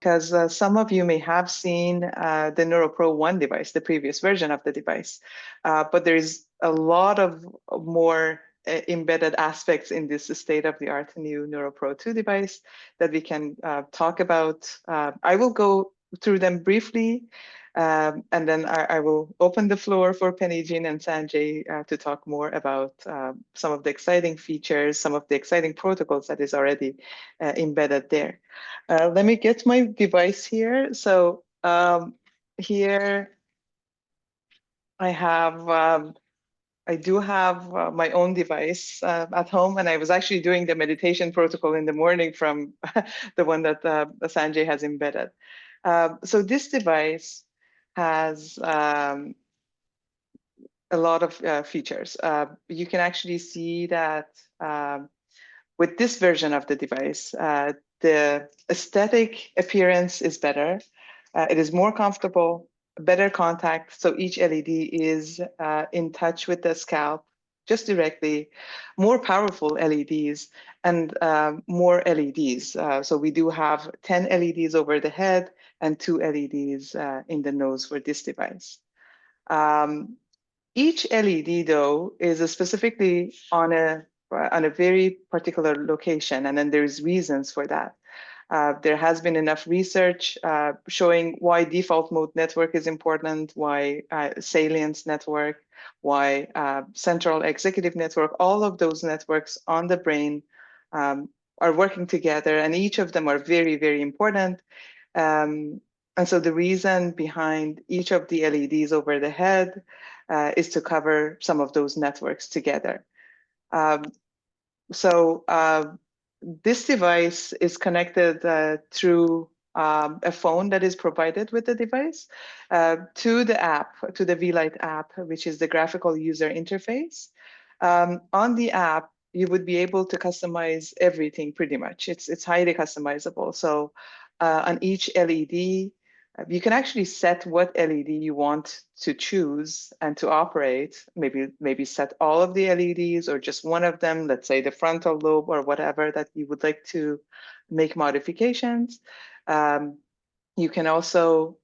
because some of you may have seen the Neuro Pro 1 device, the previous version of the device, but there's a lot of more embedded aspects in this state-of-the-art new Neuro Pro 2 device that we can talk about. I will go through them briefly, and then I will open the floor for Penijean and Sanjay to talk more about some of the exciting features, some of the exciting protocols that is already embedded there. Let me get my device here. So here I do have my own device at home, and I was actually doing the meditation protocol in the morning from the one that Sanjay has embedded. So this device has a lot of features. You can actually see that with this version of the device, the aesthetic appearance is better. It is more comfortable, better contact. So each LED is in touch with the scalp just directly, more powerful LEDs and more LEDs. So we do have 10 LEDs over the head and 2 LEDs in the nose for this device. Each LED, though, is specifically on a very particular location, and then there's reasons for that. There has been enough research showing why default mode network is important, why salience network, why central executive network, all of those networks on the brain are working together, and each of them are very, very important. And so the reason behind each of the LEDs over the head is to cover some of those networks together. This device is connected through a phone that is provided with the device to the app, to the Vielight app, which is the graphical user interface. On the app, you would be able to customize everything pretty much. It's highly customizable. So on each LED, you can actually set what LED you want to choose and to operate. Maybe set all of the LEDs or just one of them, let's say the frontal lobe or whatever that you would like to make modifications. You can also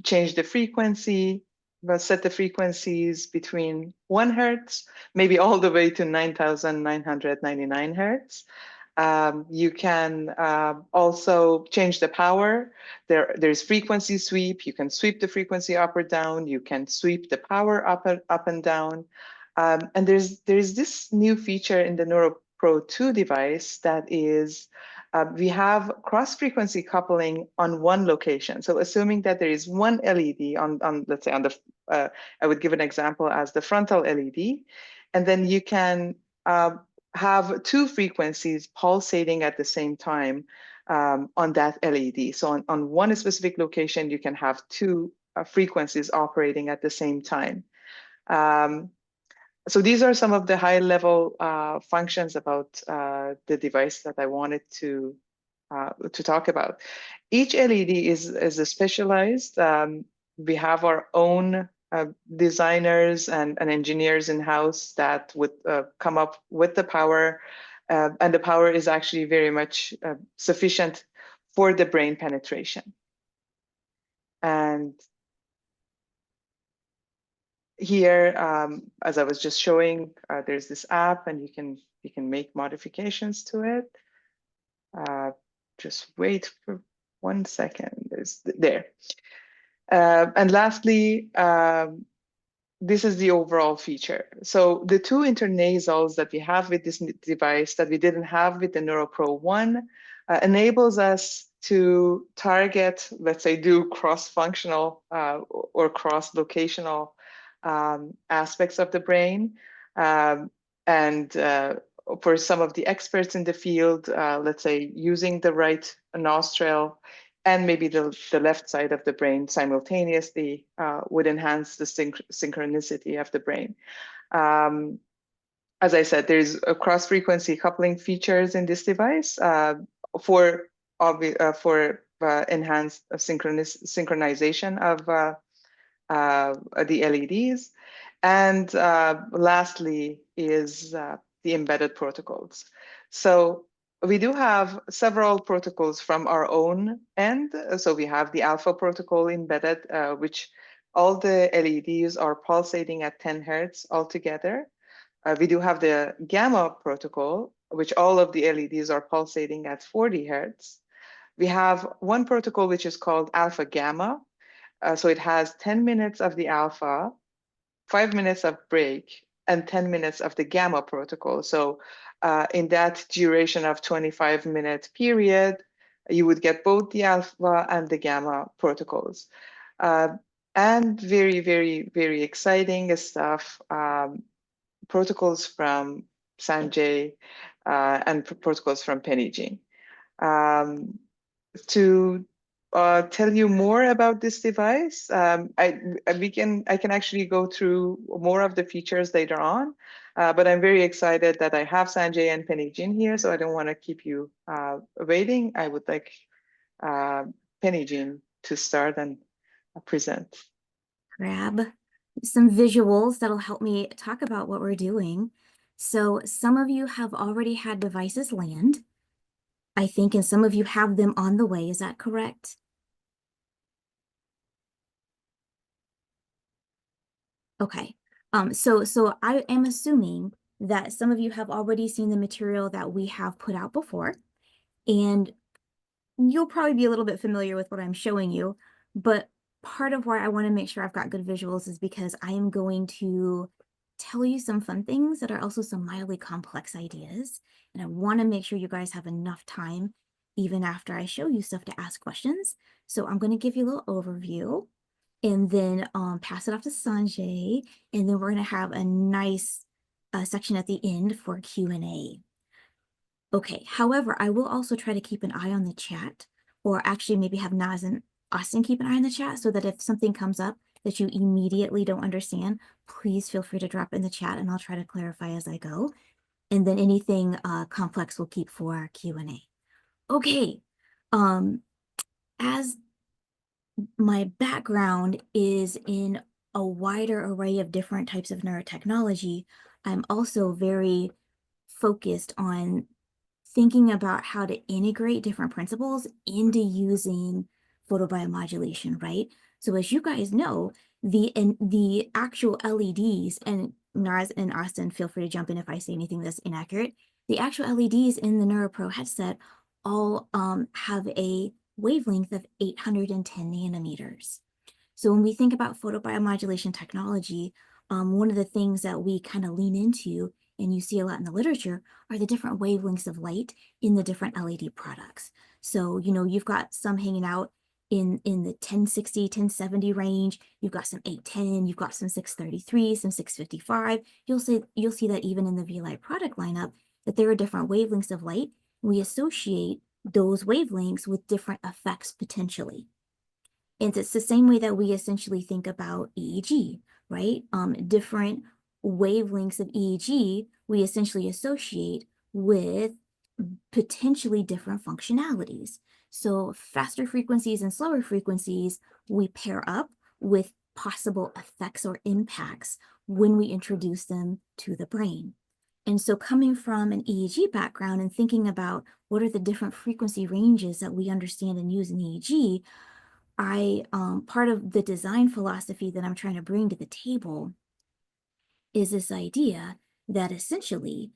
change the frequency, set the frequencies between 1 Hertz, maybe all the way to 9,999 Hertz. You can also change the power. There's frequency sweep. You can sweep the frequency up or down. You can sweep the power up and down. And there's this new feature in the Neuro Pro 2 device that is, we have cross-frequency coupling on one location. So assuming that there is one LED on let's say on the, I would give an example as the frontal LED, and then you can have 2 frequencies pulsating at the same time on that LED. So on one specific location, you can have 2 frequencies operating at the same time. So these are some of the high-level functions about the device that I wanted to talk about. Each LED is specialized. We have our own designers and engineers in-house that would come up with the power, and the power is actually very much sufficient for the brain penetration. And here, as I was just showing, there's this app, and you can make modifications to it. Just wait for 1 second. There. And lastly, this is the overall feature. So the 2 intranasals that we have with this device that we didn't have with the Neuro Pro 1 enables us to target, let's say, do cross-functional or cross-locational aspects of the brain. And for some of the experts in the field, let's say, using the right nostril and maybe the left side of the brain simultaneously would enhance the synchronicity of the brain. As I said, there's a cross-frequency coupling features in this device for enhanced synchronization of the LEDs. And lastly is the embedded protocols. So We do have several protocols from our own end. So we have the alpha protocol embedded, which all the LEDs are pulsating at 10 hertz altogether. We do have the gamma protocol, which all of the LEDs are pulsating at 40 hertz. We have one protocol which is called alpha gamma. So it has 10 minutes of the alpha, 5 minutes of break, and 10 minutes of the gamma protocol. So in that duration of 25-minute period, you would get both the alpha and the gamma protocols. And very, very, very exciting stuff. Protocols from Sanjay and protocols from Penijean. To tell you more about this device, I can actually go through more of the features later on, but I'm very excited that I have Sanjay and Penijean here, so I don't want to keep you waiting. I would like Penijean to start and present. Grab some visuals that'll help me talk about what we're doing. So some of you have already had devices land, I think, and some of you have them on the way. Is that correct? Okay. So I am assuming that some of you have already seen the material that we have put out before, and you'll probably be a little bit familiar with what I'm showing you, but part of why I want to make sure I've got good visuals is because I am going to tell you some fun things that are also some mildly complex ideas. And I want to make sure you guys have enough time, even after I show you stuff, to ask questions. So I'm going to give you a little overview and then pass it off to Sanjay. And then we're going to have a nice section at the end for Q&A. Okay, however, I will also try to keep an eye on the chat, or actually maybe have Naz and Austin keep an eye on the chat, so that if something comes up that you immediately don't understand, please feel free to drop in the chat and I'll try to clarify as I go. And then anything complex we'll keep for our Q&A. Okay, as my background is in a wider array of different types of neurotechnology, I'm also very focused on thinking about how to integrate different principles into using photobiomodulation, right? So as you guys know, the actual LEDs, and Naz and Austin, feel free to jump in if I say anything that's inaccurate. The actual LEDs in the Neuro Pro headset all have a wavelength of 810 nanometers. So when we think about photobiomodulation technology, one of the things that we kind of lean into, and you see a lot in the literature, are the different wavelengths of light in the different LED products. So, you know, you've got some hanging out in the 1060, 1070 range, you've got some 810, you've got some 633, some 655. You'll see that even in the Vielight product lineup, that there are different wavelengths of light. We associate those wavelengths with different effects potentially. And it's the same way that we essentially think about EEG, right? Different wavelengths of EEG we essentially associate with potentially different functionalities. So faster frequencies and slower frequencies, we pair up with possible effects or impacts when we introduce them to the brain. And so coming from an EEG background and thinking about what are the different frequency ranges that we understand and use in EEG, part of the design philosophy that I'm trying to bring to the table is this idea that essentially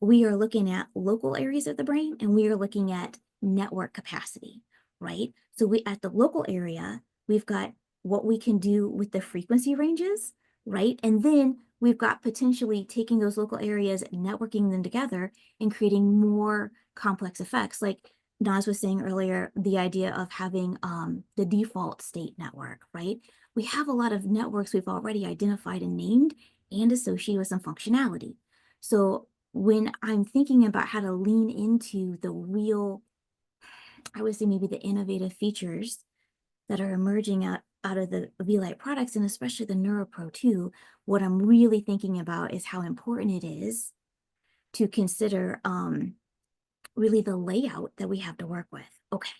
we are looking at local areas of the brain and we are looking at network capacity, right? So at the local area, we've got what we can do with the frequency ranges, right? And then we've got potentially taking those local areas, networking them together and creating more complex effects. Like Naz was saying earlier, the idea of having the default state network, right? We have a lot of networks we've already identified and named and associated with some functionality. So when I'm thinking about how to lean into the real, I would say maybe the innovative features that are emerging out of the Vielight products, and especially the Neuro Pro 2, what I'm really thinking about is how important it is to consider really the layout that we have to work with. Okay,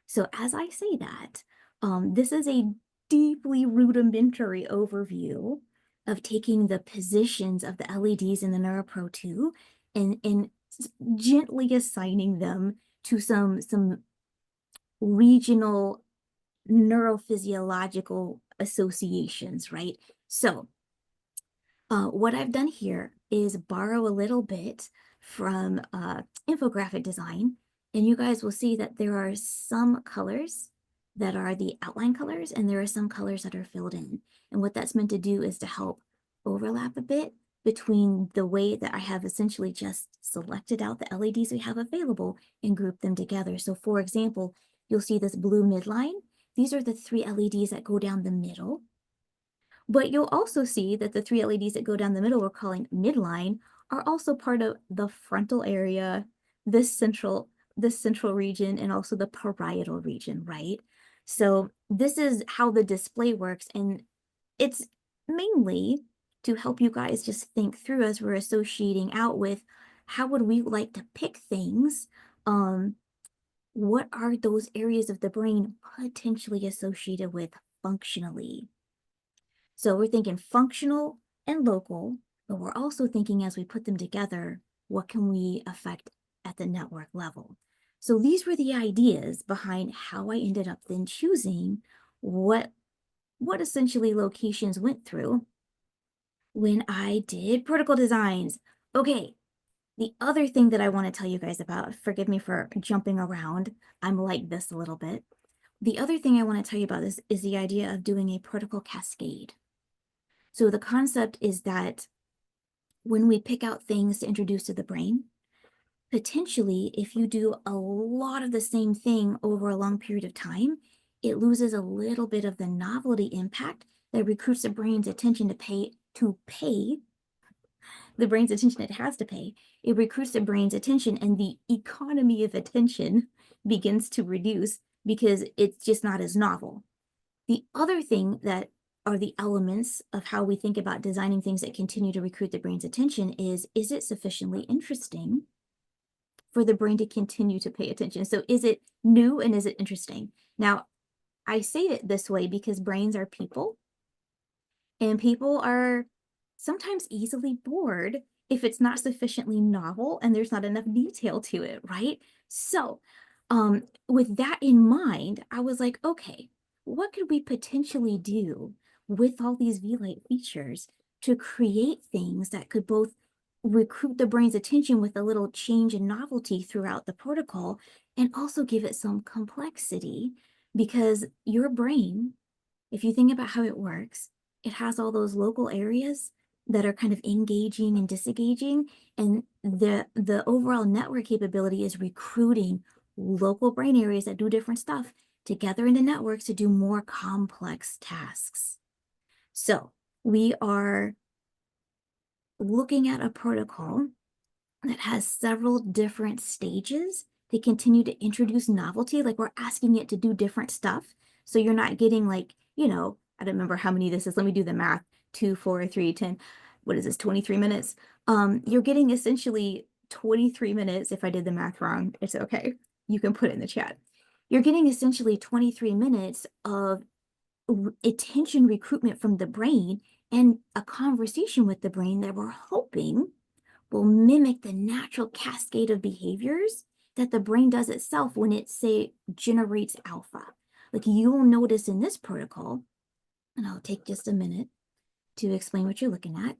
so as I say that, this is a deeply rudimentary overview of taking the positions of the LEDs in the Neuro Pro 2 and gently assigning them to some regional neurophysiological associations, right? So what I've done here is borrow a little bit from infographic design, and you guys will see that there are some colors that are the outline colors, and there are some colors that are filled in. And what that's meant to do is to help overlap a bit between the way that I have essentially just selected out the LEDs we have available and grouped them together. So for example, you'll see this blue midline. These are the 3 LEDs that go down the middle. But you'll also see that the 3 LEDs that go down the middle we're calling midline are also part of the frontal area, this central region, and also the parietal region, right? So this is how the display works, and it's mainly to help you guys just think through as we're associating out with how would we like to pick things. What are those areas of the brain potentially associated with functionally? So we're thinking functional and local, but we're also thinking as we put them together, what can we affect at the network level? So these were the ideas behind how I ended up then choosing what essentially locations went through when I did protocol designs. Okay, the other thing that I want to tell you guys about, forgive me for jumping around, I'm like this a little bit. The other thing I want to tell you about this is the idea of doing a protocol cascade. So the concept is that when we pick out things to introduce to the brain, potentially, if you do a lot of the same thing over a long period of time, it loses a little bit of the novelty impact that recruits the brain's attention to pay the brain's attention it has to pay. It recruits the brain's attention, and the economy of attention begins to reduce because it's just not as novel. The other thing that are the elements of how we think about designing things that continue to recruit the brain's attention is it sufficiently interesting for the brain to continue to pay attention? So is it new and is it interesting? Now, I say it this way because brains are people, and people are sometimes easily bored if it's not sufficiently novel and there's not enough detail to it, right? So, with that in mind, I was like, okay, what could we potentially do with all these Vielight features to create things that could both recruit the brain's attention with a little change and novelty throughout the protocol and also give it some complexity? Because your brain, if you think about how it works, it has all those local areas that are kind of engaging and disengaging, and the overall network capability is recruiting local brain areas that do different stuff together into networks to do more complex tasks. So we are looking at a protocol that has several different stages to continue to introduce novelty. Like we're asking it to do different stuff. So you're not getting like, I don't remember how many this is. Let me do the math. 2, 4, 3, 10. What is this? 23 minutes. You're getting essentially 23 minutes. If I did the math wrong, it's okay. You can put it in the chat. You're getting essentially 23 minutes of attention recruitment from the brain and a conversation with the brain that we're hoping will mimic the natural cascade of behaviors that the brain does itself when it, say, generates alpha. Like you'll notice in this protocol, and I'll take just a minute to explain what you're looking at.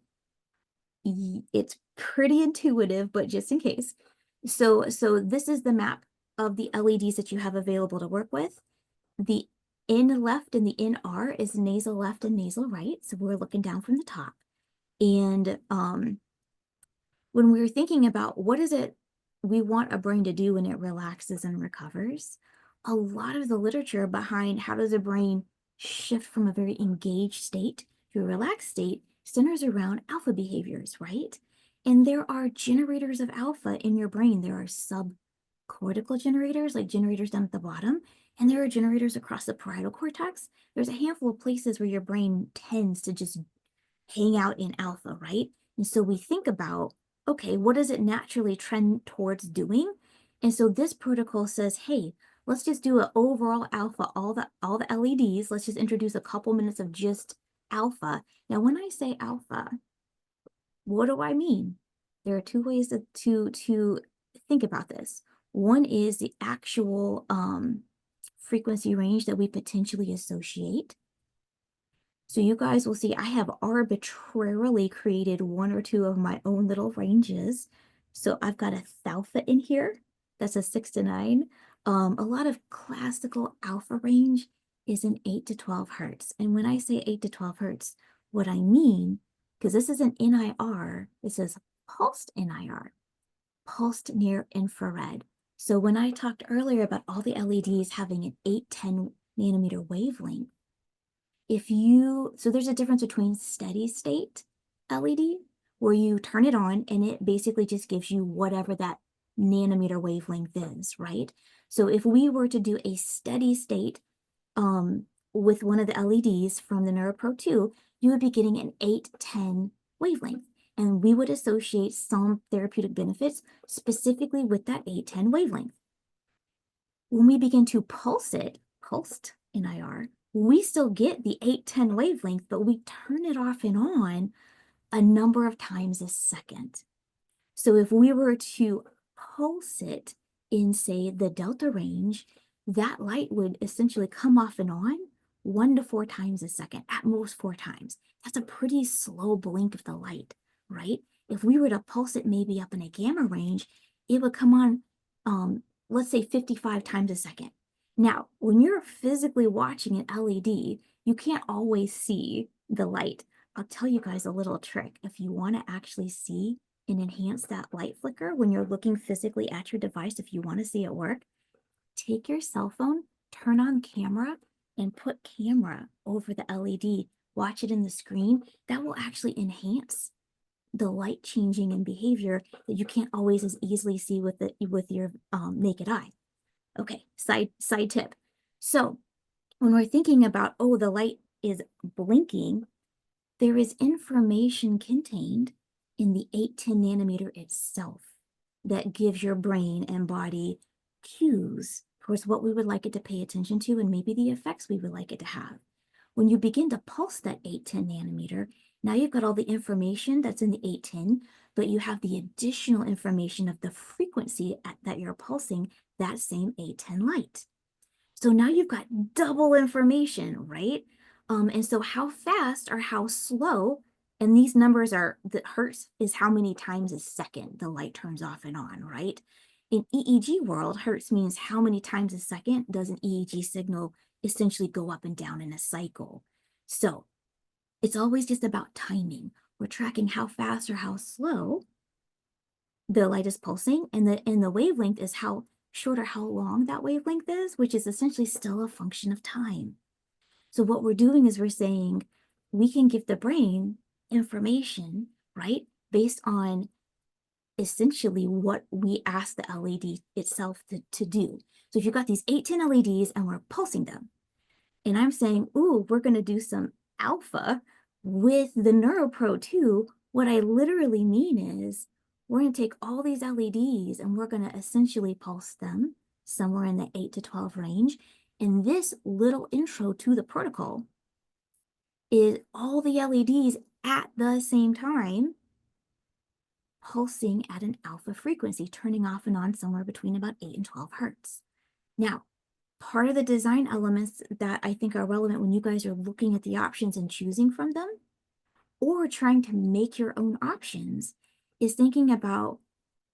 It's pretty intuitive, but just in case. So this is the map of the LEDs that you have available to work with. The in left and the in R is nasal left and nasal right. So we're looking down from the top. And when we were thinking about what is it we want a brain to do when it relaxes and recovers, a lot of the literature behind how does a brain shift from a very engaged state to a relaxed state centers around alpha behaviors, right? And there are generators of alpha in your brain. There are subcortical generators, like generators down at the bottom, and there are generators across the parietal cortex. There's a handful of places where your brain tends to just hang out in alpha, right? And so we think about, okay, what does it naturally trend towards doing? And so this protocol says, hey, let's just do an overall alpha, all the LEDs. Let's just introduce a couple minutes of just alpha. Now, when I say alpha, what do I mean? There are two ways to think about this. One is the actual frequency range that we potentially associate. So you guys will see I have arbitrarily created one or two of my own little ranges. So I've got a alpha in here. That's a 6 to 9. A lot of classical alpha range is in 8 to 12 hertz. And when I say 8 to 12 hertz, what I mean, because this is an NIR, this is pulsed NIR, pulsed near infrared. So when I talked earlier about all the LEDs having an 810 nanometer wavelength, so there's a difference between steady state LED, where you turn it on and it basically just gives you whatever that nanometer wavelength is, right? So if we were to do a steady state with one of the LEDs from the Neuro Pro 2, you would be getting an 810 wavelength. And we would associate some therapeutic benefits specifically with that 810 wavelength. When we begin to pulse it, pulsed NIR, we still get the 810 wavelength, but we turn it off and on a number of times a second. So if we were to pulse it in, say, the delta range, that light would essentially come off and on 1 to 4 times a second, at most 4 times. That's a pretty slow blink of the light, right? If we were to pulse it maybe up in a gamma range, it would come on, let's say 55 times a second. Now, when you're physically watching an LED, you can't always see the light. I'll tell you guys a little trick. If you want to actually see and enhance that light flicker when you're looking physically at your device, if you want to see it work, take your cell phone, turn on camera, and put camera over the LED. Watch it in the screen. That will actually enhance the light changing in behavior that you can't always as easily see with your naked eye. Okay, side tip. So when we're thinking about, oh, the light is blinking, there is information contained in the 810 nanometer itself that gives your brain and body cues towards what we would like it to pay attention to and maybe the effects we would like it to have. When you begin to pulse that 810 nanometer, now you've got all the information that's in the 810, but you have the additional information of the frequency that you're pulsing that same 810 light. So now you've got double information, right? And so how fast or how slow, and these numbers are, the hertz is how many times a second the light turns off and on, right? In EEG world, hertz means how many times a second does an EEG signal essentially go up and down in a cycle. So it's always just about timing. We're tracking how fast or how slow the light is pulsing, and the wavelength is how short or how long that wavelength is, which is essentially still a function of time. So what we're doing is we're saying we can give the brain information, right, based on essentially what we ask the LED itself to do. So if you've got these 810 LEDs and we're pulsing them, and I'm saying, ooh, we're going to do some alpha with the Neuro Pro 2, what I literally mean is we're going to take all these LEDs and we're going to essentially pulse them somewhere in the 8 to 12 range. And this little intro to the protocol is all the LEDs at the same time pulsing at an alpha frequency, turning off and on somewhere between about 8 and 12 hertz. Now, part of the design elements that I think are relevant when you guys are looking at the options and choosing from them, or trying to make your own options, is thinking about,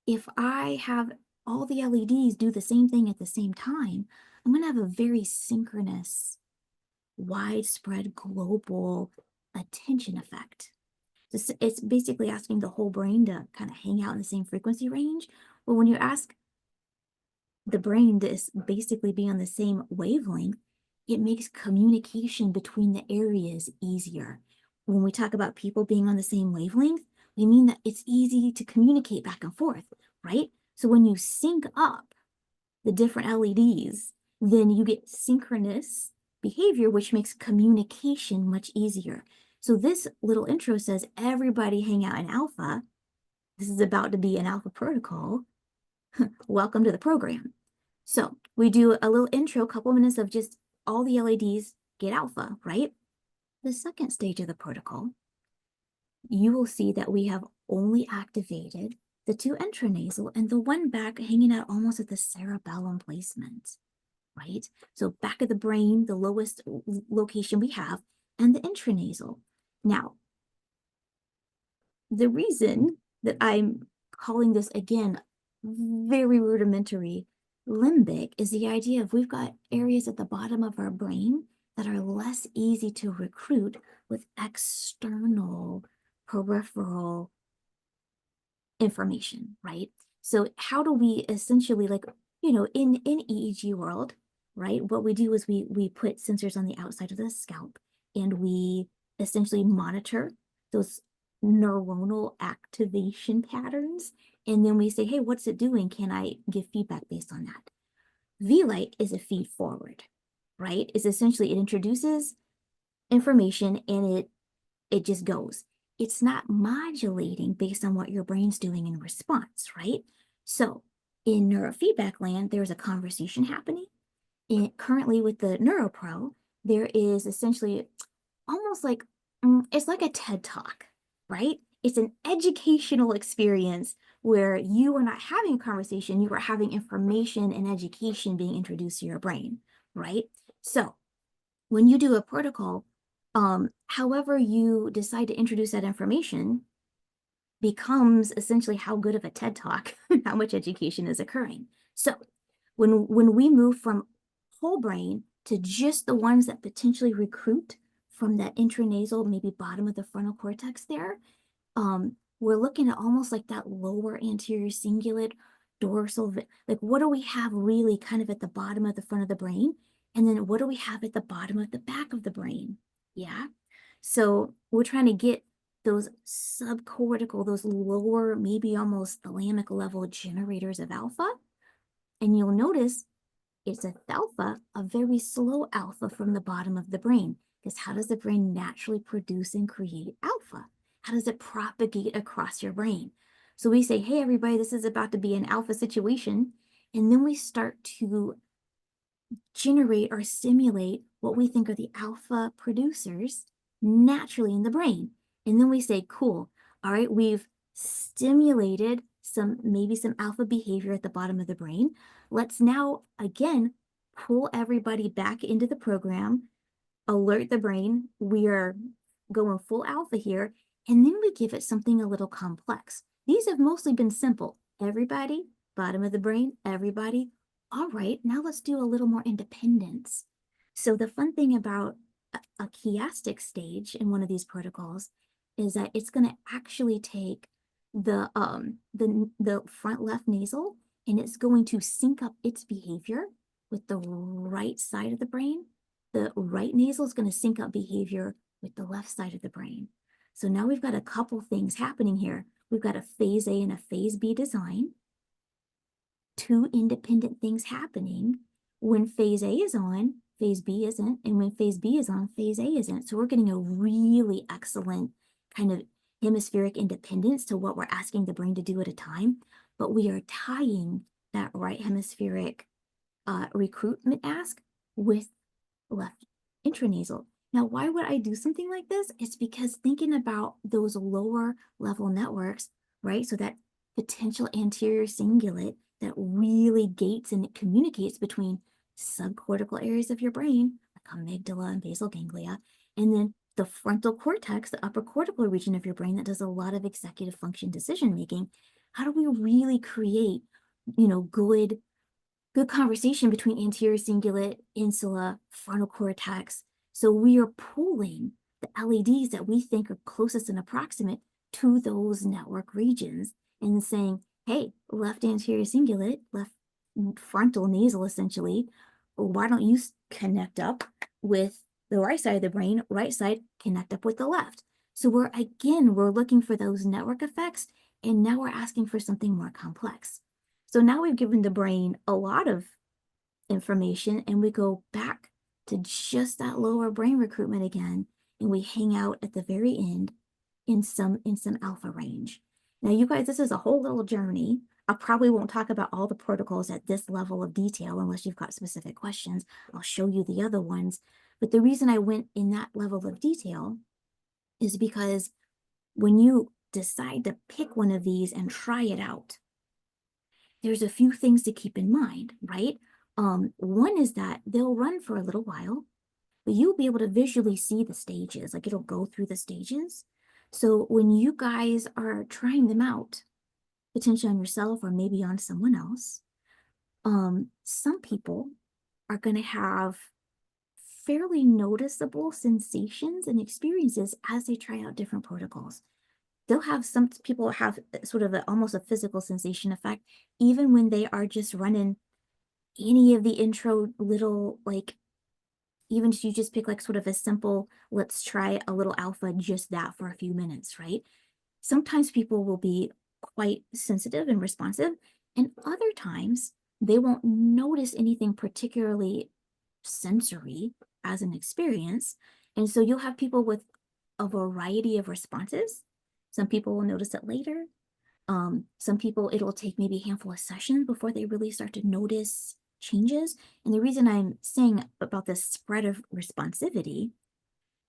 if I have all the LEDs do the same thing at the same time, I'm going to have a very synchronous, widespread, global attention effect. It's basically asking the whole brain to kind of hang out in the same frequency range. But when you ask the brain to basically be on the same wavelength, it makes communication between the areas easier. When we talk about people being on the same wavelength, we mean that it's easy to communicate back and forth, right? So when you sync up the different LEDs, then you get synchronous behavior, which makes communication much easier. So this little intro says, everybody hang out in alpha. This is about to be an alpha protocol. Welcome to the program. So we do a little intro, couple minutes of just all the LEDs get alpha, right? The second stage of the protocol, you will see that we have only activated the two intranasal, and the one back hanging out almost at the cerebellum placement, right? So back of the brain, the lowest location we have, and the intranasal. Now, the reason that I'm calling this, again, very rudimentary limbic is the idea of we've got areas at the bottom of our brain that are less easy to recruit with external peripheral information, right? So how do we essentially, like, in EEG world, right? What we do is we put sensors on the outside of the scalp, and we essentially monitor those neuronal activation patterns. And then we say, hey, what's it doing? Can I give feedback based on that? Vielight is a feed forward, right? It's essentially, it introduces information and it just goes. It's not modulating based on what your brain's doing in response, right? So in neurofeedback land, there's a conversation happening. And currently with the Neuro Pro, there is essentially almost like, it's like a TED Talk, right? It's an educational experience where you are not having a conversation, you are having information and education being introduced to your brain, right? So when you do a protocol, however you decide to introduce that information becomes essentially how good of a TED Talk, how much education is occurring. So when we move from whole brain to just the ones that potentially recruit from that intranasal, maybe bottom of the frontal cortex there, we're looking at almost like that lower anterior cingulate, dorsal, like what do we have really kind of at the bottom of the front of the brain? And then what do we have at the bottom of the back of the brain? Yeah. So we're trying to get those subcortical, those lower, maybe almost thalamic level generators of alpha. And you'll notice it's a alpha, a very slow alpha from the bottom of the brain. Because how does the brain naturally produce and create alpha? How does it propagate across your brain? So we say, hey, everybody, this is about to be an alpha situation. And then we start to generate or stimulate what we think are the alpha producers naturally in the brain. And then we say, cool, all right, we've stimulated maybe some alpha behavior at the bottom of the brain. Let's now, again, pull everybody back into the program, alert the brain. We are going full alpha here. And then we give it something a little complex. These have mostly been simple. Everybody, bottom of the brain, everybody. All right, now let's do a little more independence. So the fun thing about a chiastic stage in one of these protocols is that it's going to actually take the front left nasal, and it's going to sync up its behavior with the right side of the brain. The right nasal is going to sync up behavior with the left side of the brain. So now we've got a couple things happening here. We've got a phase A and a phase B design, two independent things happening. When phase A is on, phase B isn't, and when phase B is on, phase A isn't. So we're getting a really excellent kind of hemispheric independence to what we're asking the brain to do at a time, but we are tying that right hemispheric recruitment ask with left intranasal. Now, why would I do something like this? It's because thinking about those lower level networks, right? So that potential anterior cingulate that really gates and it communicates between subcortical areas of your brain, like amygdala and basal ganglia, and then the frontal cortex, the upper cortical region of your brain that does a lot of executive function decision making. How do we really create, good conversation between anterior cingulate, insula, frontal cortex? So we are pulling the LEDs that we think are closest and approximate to those network regions and saying, hey, left anterior cingulate, left frontal nasal essentially, why don't you connect up with the right side of the brain, right side connect up with the left. So we're looking for those network effects, and now we're asking for something more complex. So now we've given the brain a lot of information, and we go back to just that lower brain recruitment again, and we hang out at the very end in some alpha range. Now, you guys, this is a whole little journey. I probably won't talk about all the protocols at this level of detail unless you've got specific questions. I'll show you the other ones. But the reason I went in that level of detail is because when you decide to pick one of these and try it out, there's a few things to keep in mind, right? One is that they'll run for a little while, but you'll be able to visually see the stages, like it'll go through the stages. So when you guys are trying them out, potentially on yourself or maybe on someone else, some people are going to have fairly noticeable sensations and experiences as they try out different protocols. They'll have some people have sort of almost a physical sensation effect, even when they are just running any of the intro little, like, even if you just pick like sort of a simple, let's try a little alpha, just that for a few minutes, right? Sometimes people will be quite sensitive and responsive, and other times they won't notice anything particularly sensory as an experience. And so you'll have people with a variety of responses. Some people will notice it later. Some people, it'll take maybe a handful of sessions before they really start to notice changes. And the reason I'm saying about the spread of responsivity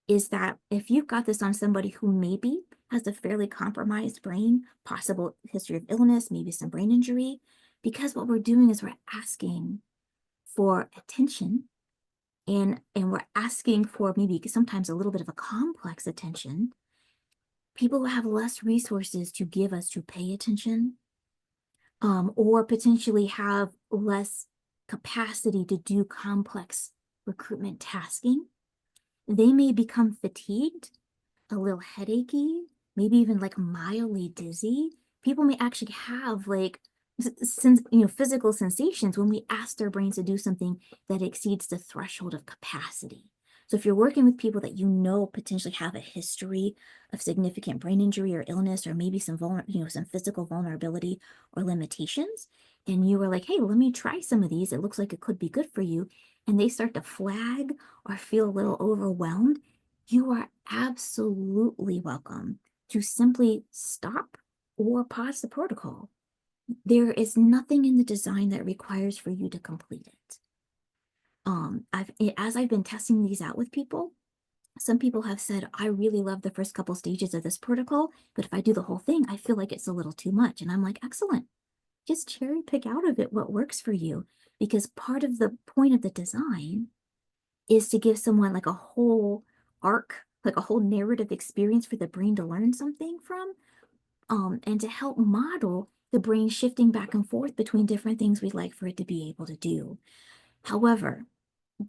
is that if you've got this on somebody who maybe has a fairly compromised brain, possible history of illness, maybe some brain injury, because what we're doing is we're asking for attention, and we're asking for maybe sometimes a little bit of a complex attention. People who have less resources to give us to pay attention, or potentially have less capacity to do complex recruitment tasking, they may become fatigued, a little headachy, maybe even like mildly dizzy. People may actually have like physical sensations when we ask their brains to do something that exceeds the threshold of capacity. So if you're working with people that you know potentially have a history of significant brain injury or illness, or maybe some some physical vulnerability or limitations, and you were like, hey, let me try some of these, it looks like it could be good for you, and they start to flag or feel a little overwhelmed, you are absolutely welcome to simply stop or pause the protocol. There is nothing in the design that requires for you to complete it. As I've been testing these out with people, some people have said, I really love the first couple stages of this protocol, but if I do the whole thing, I feel like it's a little too much. And I'm like, excellent. Just cherry pick out of it what works for you. Because part of the point of the design is to give someone like a whole arc, like a whole narrative experience for the brain to learn something from, and to help model the brain shifting back and forth between different things we'd like for it to be able to do. However,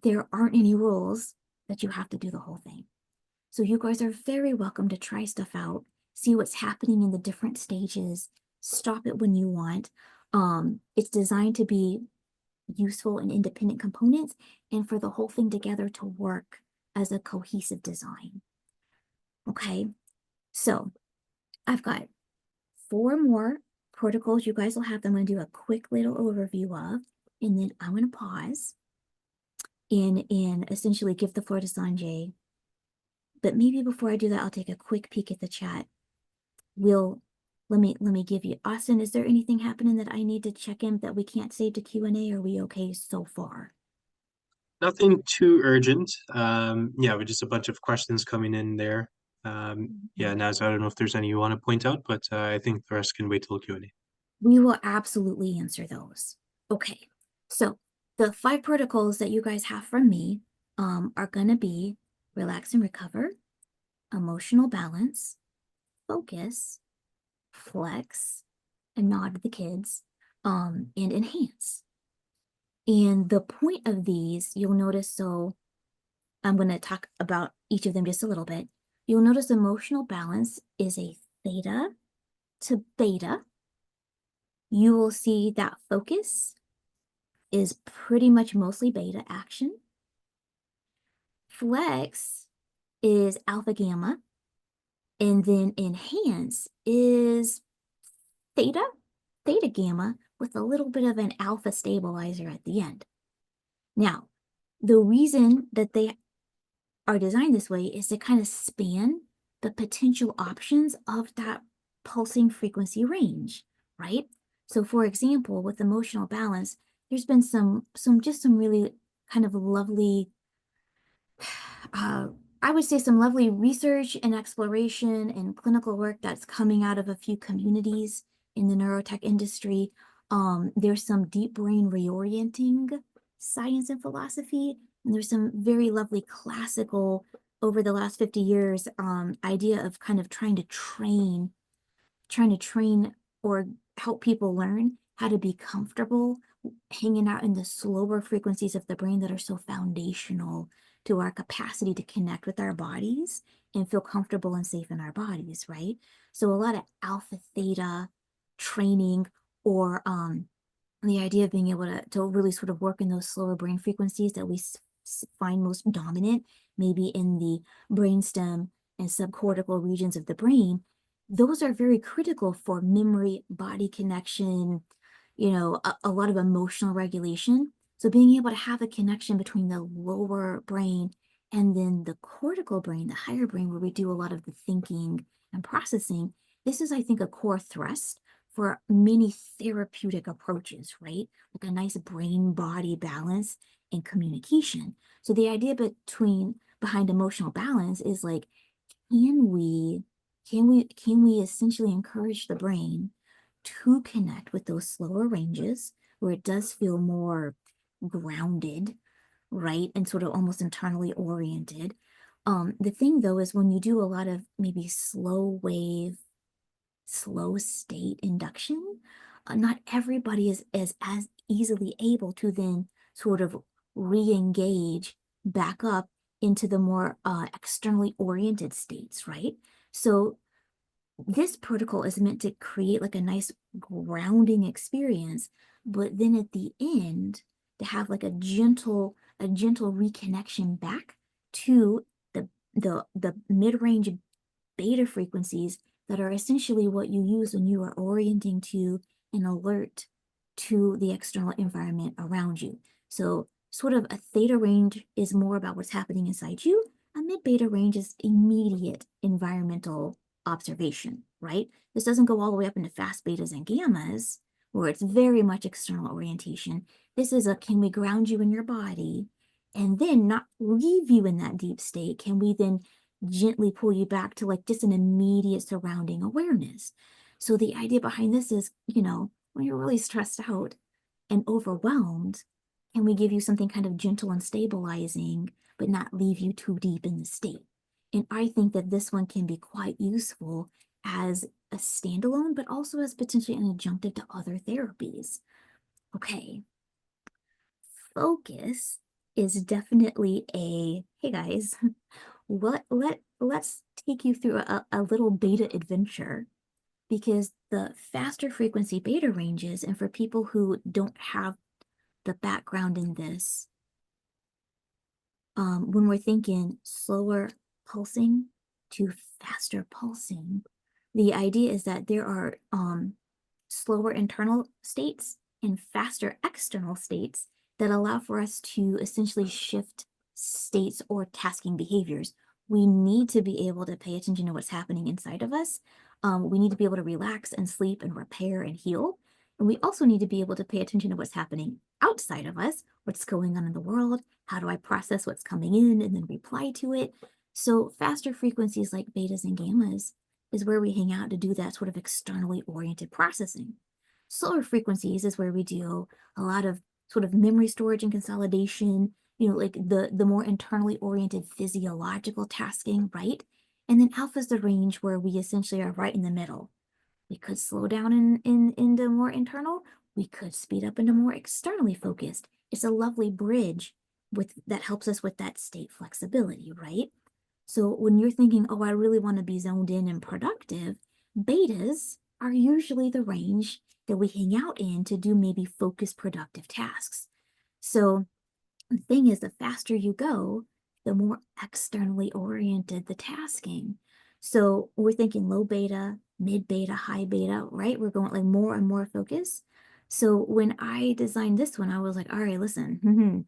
there aren't any rules that you have to do the whole thing. So you guys are very welcome to try stuff out, see what's happening in the different stages, stop it when you want. It's designed to be useful and independent components, and for the whole thing together to work as a cohesive design. Okay, so I've got 4 more protocols you guys will have that I'm going to do a quick little overview of, and then I'm going to pause and essentially give the floor to Sanjay. But maybe before I do that, I'll take a quick peek at the chat. Let me give you, Austin, is there anything happening that I need to check in that we can't save to Q&A? Are we okay so far? Nothing too urgent. Yeah, but just a bunch of questions coming in there. Yeah, Naz, I don't know if there's any you want to point out, but I think the rest can wait till Q&A. We will absolutely answer those. Okay, so the 5 protocols that you guys have from me are going to be relax and recover, emotional balance, focus, flex, and nod to the kids, and enhance. And the point of these, you'll notice, so I'm going to talk about each of them just a little bit. You'll notice emotional balance is a theta to beta. You will see that focus is pretty much mostly beta action. Flex is alpha gamma. And then enhance is theta gamma with a little bit of an alpha stabilizer at the end. Now, the reason that they are designed this way is to kind of span the potential options of that pulsing frequency range, right? So for example, with emotional balance, there's been some really kind of lovely, I would say some lovely research and exploration and clinical work that's coming out of a few communities in the neurotech industry. There's some deep brain reorienting science and philosophy, and there's some very lovely classical, over the last 50 years, idea of kind of trying to train or help people learn how to be comfortable hanging out in the slower frequencies of the brain that are so foundational to our capacity to connect with our bodies and feel comfortable and safe in our bodies, right? So a lot of alpha theta training, or the idea of being able to really sort of work in those slower brain frequencies that we find most dominant, maybe in the brainstem and subcortical regions of the brain. Those are very critical for memory, body connection, a lot of emotional regulation. So being able to have a connection between the lower brain and then the cortical brain, the higher brain, where we do a lot of the thinking and processing, this is, I think, a core thrust for many therapeutic approaches, right? Like a nice brain-body balance and communication. So the idea behind emotional balance is like, can we essentially encourage the brain to connect with those slower ranges where it does feel more grounded, right? And sort of almost internally oriented. The thing though is when you do a lot of maybe slow wave, slow state induction, not everybody is as easily able to then sort of re-engage back up into the more externally oriented states, right? So this protocol is meant to create like a nice grounding experience, but then at the end to have like a gentle reconnection back to the mid-range beta frequencies that are essentially what you use when you are orienting to and alert to the external environment around you. So sort of a theta range is more about what's happening inside you. A mid-beta range is immediate environmental observation, right? This doesn't go all the way up into fast betas and gammas, where it's very much external orientation. This is a, can we ground you in your body and then not leave you in that deep state? Can we then gently pull you back to like just an immediate surrounding awareness? So the idea behind this is, when you're really stressed out and overwhelmed, can we give you something kind of gentle and stabilizing, but not leave you too deep in the state? And I think that this one can be quite useful as a standalone, but also as potentially an adjunctive to other therapies. Okay. Focus is definitely hey guys, let's take you through a little beta adventure, because the faster frequency beta ranges, and for people who don't have the background in this, when we're thinking slower pulsing to faster pulsing, the idea is that there are slower internal states and faster external states that allow for us to essentially shift states or tasking behaviors. We need to be able to pay attention to what's happening inside of us. We need to be able to relax and sleep and repair and heal. And we also need to be able to pay attention to what's happening outside of us, what's going on in the world, how do I process what's coming in and then reply to it. So faster frequencies like betas and gammas is where we hang out to do that sort of externally oriented processing. Slower frequencies is where we do a lot of sort of memory storage and consolidation, like the more internally oriented physiological tasking, right? And then alpha is the range where we essentially are right in the middle. We could slow down into more internal. We could speed up into more externally focused. It's a lovely bridge that helps us with that state flexibility, right? So when you're thinking, oh, I really want to be zoned in and productive, betas are usually the range that we hang out in to do maybe focused productive tasks. So the thing is, the faster you go, the more externally oriented the tasking. So we're thinking low beta, mid beta, high beta, right? We're going like more and more focus. So when I designed this one, I was like, all right, listen,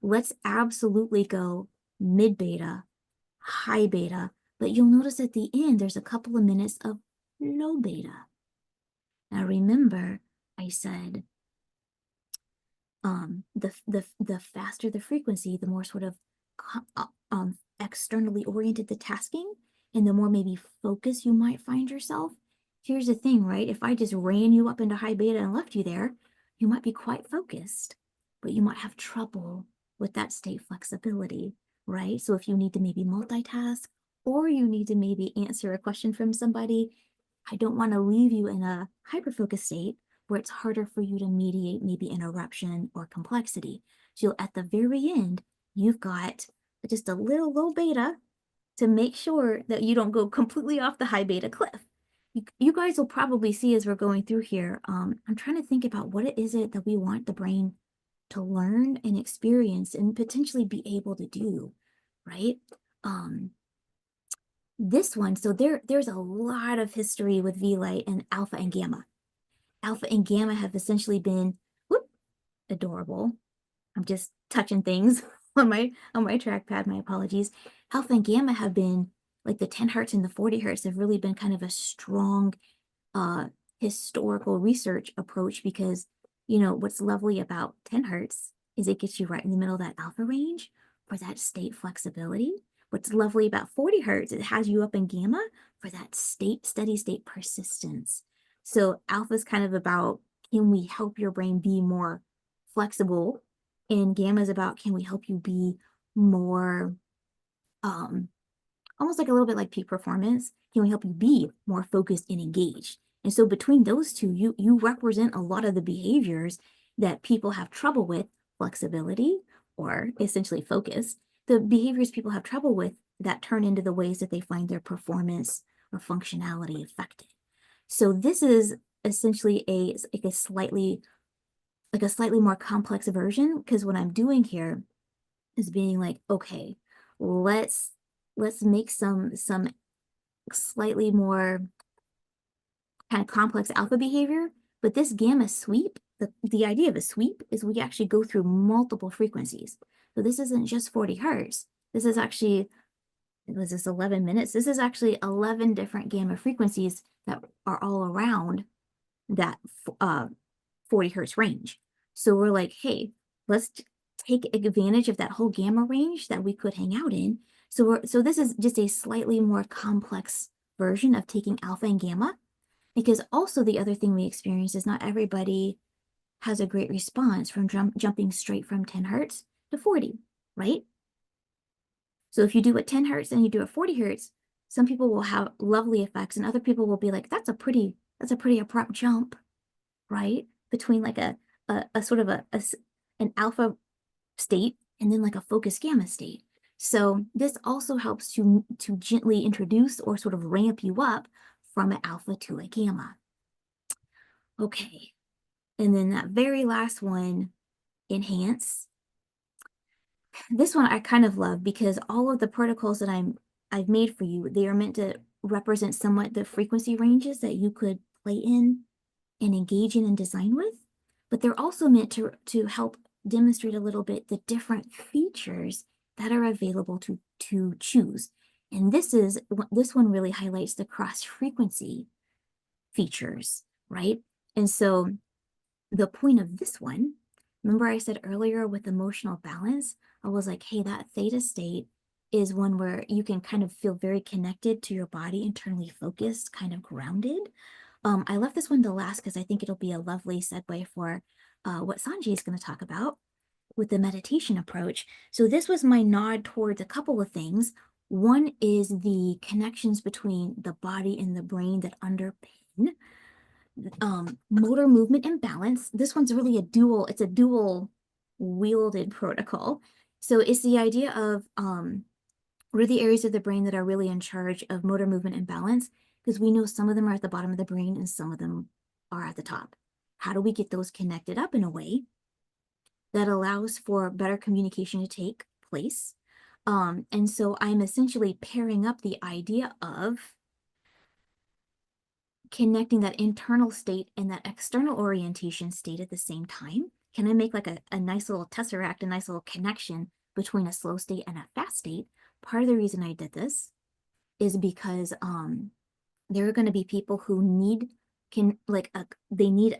let's absolutely go mid beta, high beta, but you'll notice at the end, there's a couple of minutes of low beta. Now remember, I said, the faster the frequency, the more sort of externally oriented the tasking and the more maybe focused you might find yourself. Here's the thing, right? If I just ran you up into high beta and left you there, you might be quite focused, but you might have trouble with that state flexibility, right? So if you need to maybe multitask, or you need to maybe answer a question from somebody, I don't want to leave you in a hyper-focused state where it's harder for you to mediate maybe interruption or complexity. So at the very end, you've got just a little low beta to make sure that you don't go completely off the high beta cliff. You guys will probably see as we're going through here, I'm trying to think about what it is that we want the brain to learn and experience and potentially be able to do, right? This one, so there's a lot of history with Vielight and alpha and gamma. Alpha and gamma have essentially been adorable. I'm just touching things on my trackpad, my apologies. Alpha and gamma have been, like the 10 hertz and the 40 hertz have really been kind of a strong historical research approach, because, you know, what's lovely about 10 hertz is it gets you right in the middle of that alpha range for that state flexibility. What's lovely about 40 hertz, it has you up in gamma for that steady state persistence. So alpha is kind of about, can we help your brain be more flexible? And gamma is about, can we help you be more, almost like a little bit like peak performance? Can we help you be more focused and engaged? And so between those two, you represent a lot of the behaviors that people have trouble with, flexibility or essentially focus. The behaviors people have trouble with that turn into the ways that they find their performance or functionality affected. So this is essentially a slightly more complex version, because what I'm doing here is being like, okay, let's make some slightly more kind of complex alpha behavior. But this gamma sweep, the idea of a sweep is we actually go through multiple frequencies. So this isn't just 40 hertz. This is actually, was this 11 minutes? This is actually 11 different gamma frequencies that are all around that 40 hertz range. So we're like, hey, let's take advantage of that whole gamma range that we could hang out in. So this is just a slightly more complex version of taking alpha and gamma, because also the other thing we experience is not everybody has a great response from jumping straight from 10 hertz to 40, right? So if you do it 10 hertz and you do it 40 hertz, some people will have lovely effects and other people will be like, that's a pretty abrupt jump, right? Between like a sort of an alpha state and then like a focused gamma state. So this also helps to gently introduce or sort of ramp you up from an alpha to a gamma. Okay. And then that very last one, enhance. This one I kind of love, because all of the protocols that I've made for you, they are meant to represent somewhat the frequency ranges that you could play in and engage in and design with, but they're also meant to help demonstrate a little bit the different features that are available to choose. And this one really highlights the cross frequency features, right? And so the point of this one, remember I said earlier with emotional balance, I was like, hey, that theta state is one where you can kind of feel very connected to your body, internally focused, kind of grounded. I left this one to last because I think it'll be a lovely segue for what Sanjay is going to talk about with the meditation approach. So this was my nod towards a couple of things. One is the connections between the body and the brain that underpin motor movement and balance. This one's really it's a dual wielded protocol. So it's the idea of what are the areas of the brain that are really in charge of motor movement and balance? Because we know some of them are at the bottom of the brain and some of them are at the top. How do we get those connected up in a way that allows for better communication to take place? And so I'm essentially pairing up the idea of connecting that internal state and that external orientation state at the same time. Can I make like a nice little tesseract, a nice little connection between a slow state and a fast state? Part of the reason I did this is because there are going to be people who need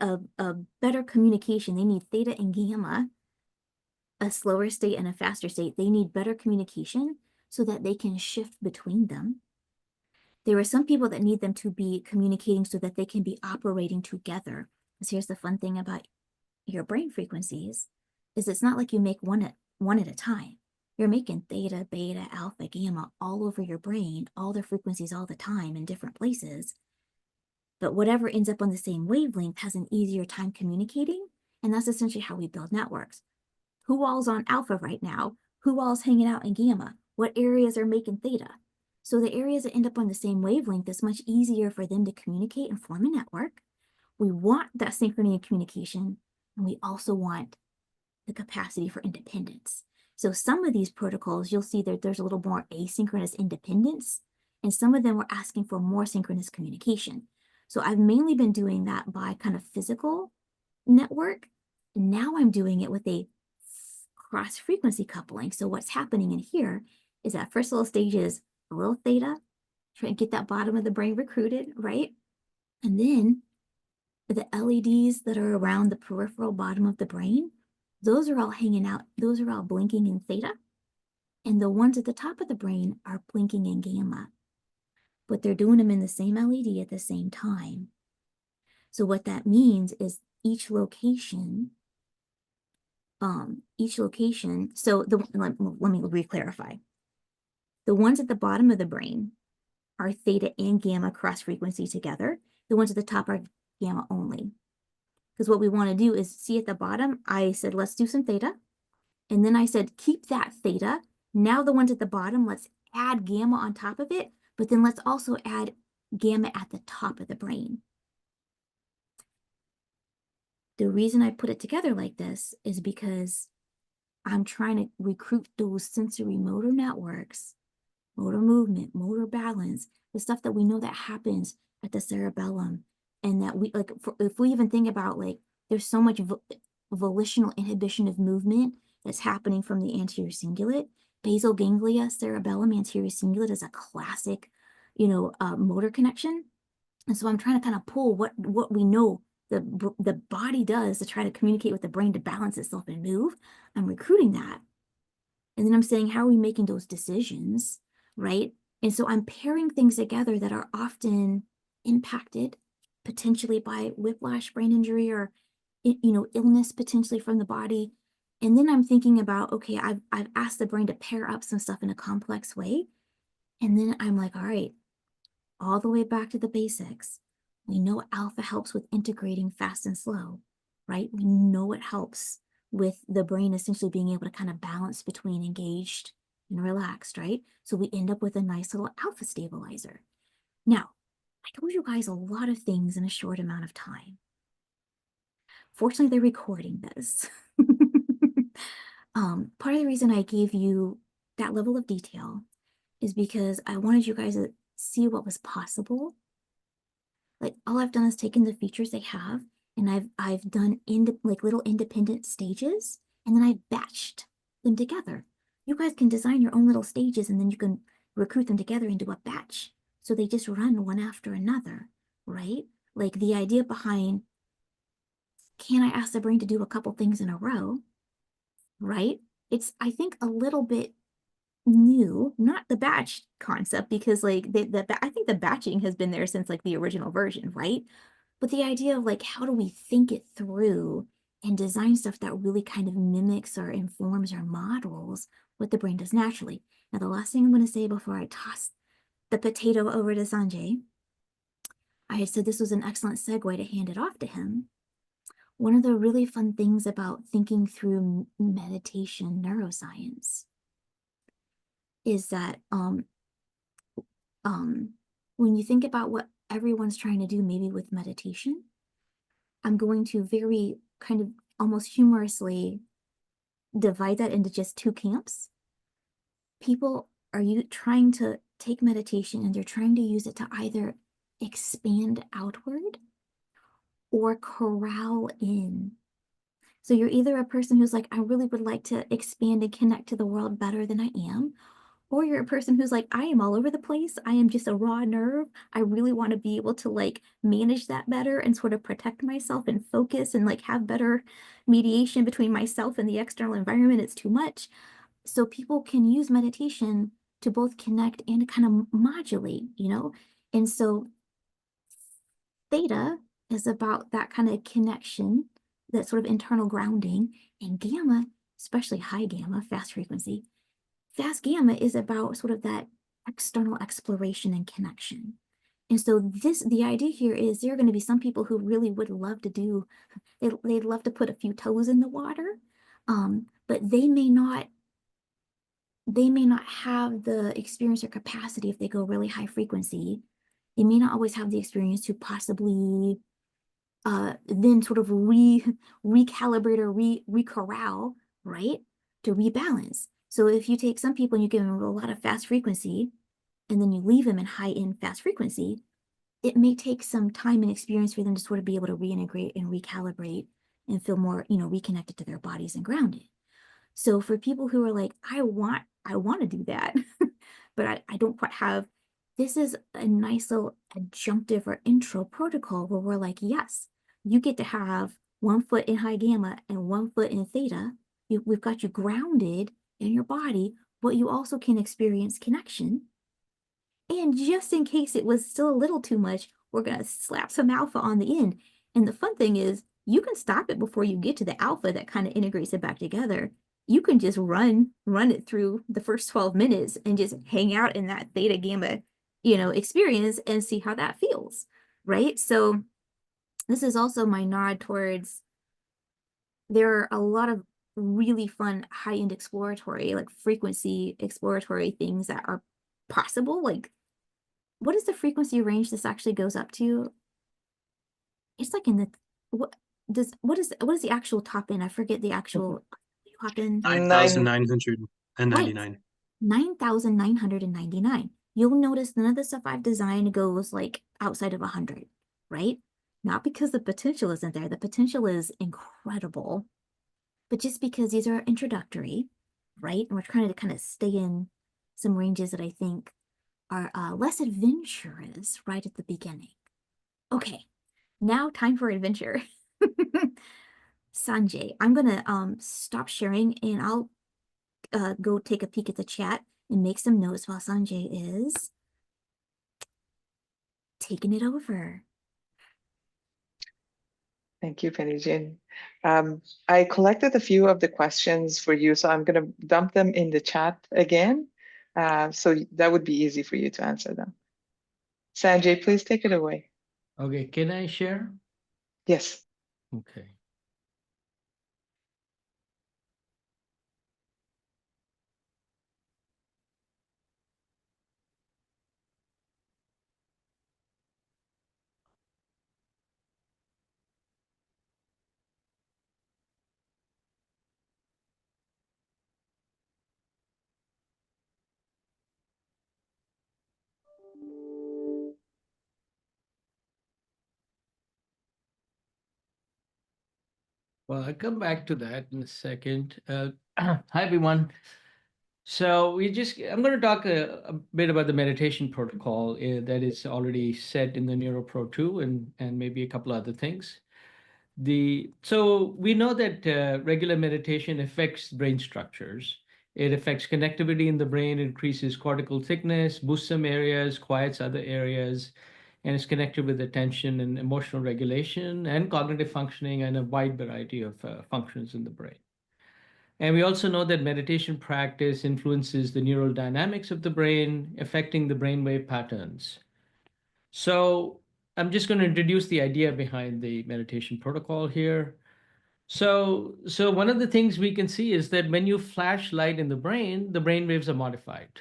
a better communication. They need theta and gamma, a slower state and a faster state. They need better communication so that they can shift between them. There are some people that need them to be communicating so that they can be operating together. Because here's the fun thing about your brain frequencies is it's not like you make one at a time. You're making theta, beta, alpha, gamma all over your brain, all their frequencies all the time in different places. But whatever ends up on the same wavelength has an easier time communicating. And that's essentially how we build networks. Who all's on alpha right now? Who all's hanging out in gamma? What areas are making theta? So the areas that end up on the same wavelength, it's much easier for them to communicate and form a network. We want that synchrony of communication, and we also want the capacity for independence. So some of these protocols, you'll see that there's a little more asynchronous independence, and some of them were asking for more synchronous communication. So I've mainly been doing that by kind of physical network. And now I'm doing it with a cross-frequency coupling. So what's happening in here is that first little stage is a little theta, trying to get that bottom of the brain recruited, right? And then the LEDs that are around the peripheral bottom of the brain, those are all hanging out. Those are all blinking in theta. And the ones at the top of the brain are blinking in gamma. But they're doing them in the same LED at the same time. So what that means is each location, so let me re-clarify. The ones at the bottom of the brain are theta and gamma cross frequency together. The ones at the top are gamma only. Because what we want to do is see at the bottom, I said, let's do some theta. And then I said, keep that theta. Now the ones at the bottom, let's add gamma on top of it, but then let's also add gamma at the top of the brain. The reason I put it together like this is because I'm trying to recruit those sensory motor networks, motor movement, motor balance, the stuff that we know that happens at the cerebellum. And that we, like, if we even think about, like, there's so much volitional inhibition of movement that's happening from the anterior cingulate. Basal ganglia, cerebellum, anterior cingulate is a classic, motor connection. And so I'm trying to kind of pull what we know the body does to try to communicate with the brain to balance itself and move. I'm recruiting that. And then I'm saying, how are we making those decisions, right? And so I'm pairing things together that are often impacted potentially by whiplash, brain injury, or illness potentially from the body. And then I'm thinking about, okay, I've asked the brain to pair up some stuff in a complex way. And then I'm like, all right, all the way back to the basics. We know alpha helps with integrating fast and slow, right? We know it helps with the brain essentially being able to kind of balance between engaged and relaxed, right? So we end up with a nice little alpha stabilizer. Now, I told you guys a lot of things in a short amount of time. Fortunately, they're recording this. Part of the reason I gave you that level of detail is because I wanted you guys to see what was possible. Like, all I've done is taken the features they have, and I've done little independent stages, and then I've batched them together. You guys can design your own little stages, and then you can recruit them together into a batch. So they just run one after another, right? Like, the idea behind, can I ask the brain to do a couple things in a row, right? It's, I think, a little bit new, not the batch concept, because like I think the batching has been there since like the original version, right? But the idea of like, how do we think it through and design stuff that really kind of mimics or informs or models what the brain does naturally. Now, the last thing I'm going to say before I toss the potato over to Sanjay, I had said this was an excellent segue to hand it off to him. One of the really fun things about thinking through meditation neuroscience is that when you think about what everyone's trying to do, maybe with meditation, I'm going to very kind of almost humorously divide that into just two camps. People are trying to take meditation and they're trying to use it to either expand outward or corral in. So you're either a person who's like, I really would like to expand and connect to the world better than I am, or you're a person who's like, I am all over the place. I am just a raw nerve. I really want to be able to like manage that better and sort of protect myself and focus and like have better mediation between myself and the external environment. It's too much. So people can use meditation to both connect and to kind of modulate, you know? And so theta is about that kind of connection, that sort of internal grounding, and gamma, especially high gamma, fast frequency, fast gamma is about sort of that external exploration and connection. And so the idea here is there are going to be some people who really would love to do, they'd love to put a few toes in the water, but they may not have the experience or capacity if they go really high frequency. They may not always have the experience to possibly then sort of recalibrate or recorral, right? To rebalance. So if you take some people and you give them a lot of fast frequency, and then you leave them in high end fast frequency, it may take some time and experience for them to sort of be able to reintegrate and recalibrate and feel more, you know, reconnected to their bodies and grounded. So for people who are like, I want to do that, but I don't quite have, this is a nice little adjunctive or intro protocol where we're like, yes, you get to have 1 foot in high gamma and 1 foot in theta. We've got you grounded in your body, but you also can experience connection. And just in case it was still a little too much, we're going to slap some alpha on the end. And the fun thing is, you can stop it before you get to the alpha that kind of integrates it back together. You can just run it through the first 12 minutes and just hang out in that theta gamma, you know, experience and see how that feels, right? So this is also my nod towards, there are a lot of really fun high-end exploratory, like frequency exploratory things that are possible. Like, what is the frequency range this actually goes up to? It's like in the, what is the actual top end? I forget the actual top end. 9,999. 9,999. You'll notice none of the stuff I've designed goes like outside of 100, right? Not because the potential isn't there. The potential is incredible, but just because these are introductory, right? And we're trying to kind of stay in some ranges that I think are less adventurous right at the beginning. Okay, now time for adventure. Sanjay, I'm gonna stop sharing and I'll go take a peek at the chat and make some notes while Sanjay is taking it over. Thank you, Penijean. I collected a few of the questions for you, so I'm going to dump them in the chat again. So that would be easy for you to answer them. Sanjay, please take it away. Okay, can I share? Yes. Okay. Well, I'll come back to that in a second. Hi, everyone. So I'm going to talk a bit about the meditation protocol that is already set in the Neuro Pro 2 and maybe a couple other things. So we know that regular meditation affects brain structures. It affects connectivity in the brain, increases cortical thickness, boosts some areas, quiets other areas, and is connected with attention and emotional regulation and cognitive functioning and a wide variety of functions in the brain. And we also know that meditation practice influences the neural dynamics of the brain, affecting the brainwave patterns. So I'm just going to introduce the idea behind the meditation protocol here. So one of the things we can see is that when you flash light in the brain waves are modified.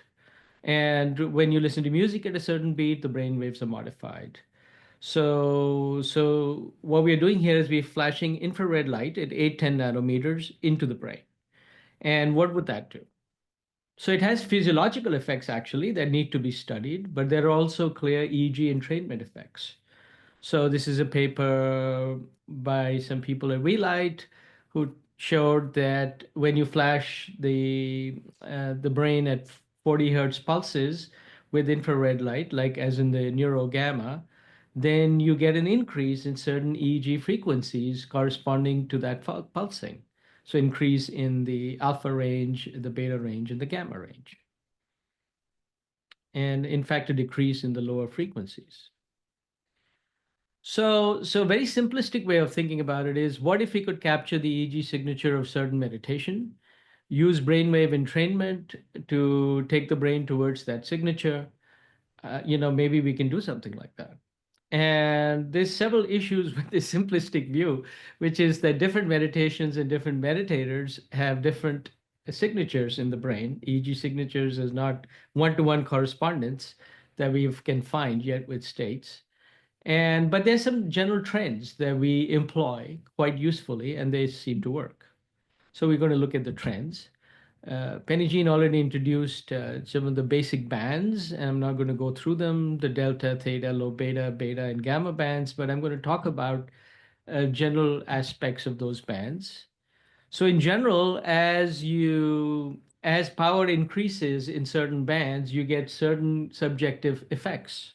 And when you listen to music at a certain beat, the brain waves are modified. So what we are doing here is we're flashing infrared light at 8-10 nanometers into the brain. And what would that do? So it has physiological effects actually that need to be studied, but there are also clear EEG entrainment effects. So this is a paper by some people at Vielight who showed that when you flash the brain at 40 hertz pulses with infrared light, like as in the neuro gamma, then you get an increase in certain EEG frequencies corresponding to that pulsing. So increase in the alpha range, the beta range, and the gamma range. and in fact, a decrease in the lower frequencies. So very simplistic way of thinking about it is, what if we could capture the EEG signature of certain meditation, use brainwave entrainment to take the brain towards that signature? Maybe we can do something like that. And there's several issues with this simplistic view, which is that different meditations and different meditators have different signatures in the brain. EEG signatures is not one-to-one correspondence that we can find yet with states. But there's some general trends that we employ quite usefully, and they seem to work. So we're going to look at the trends. Penijean already introduced some of the basic bands, and I'm not going to go through them, the delta, theta, low beta, beta, and gamma bands, but I'm going to talk about general aspects of those bands. So in general, as power increases in certain bands, you get certain subjective effects.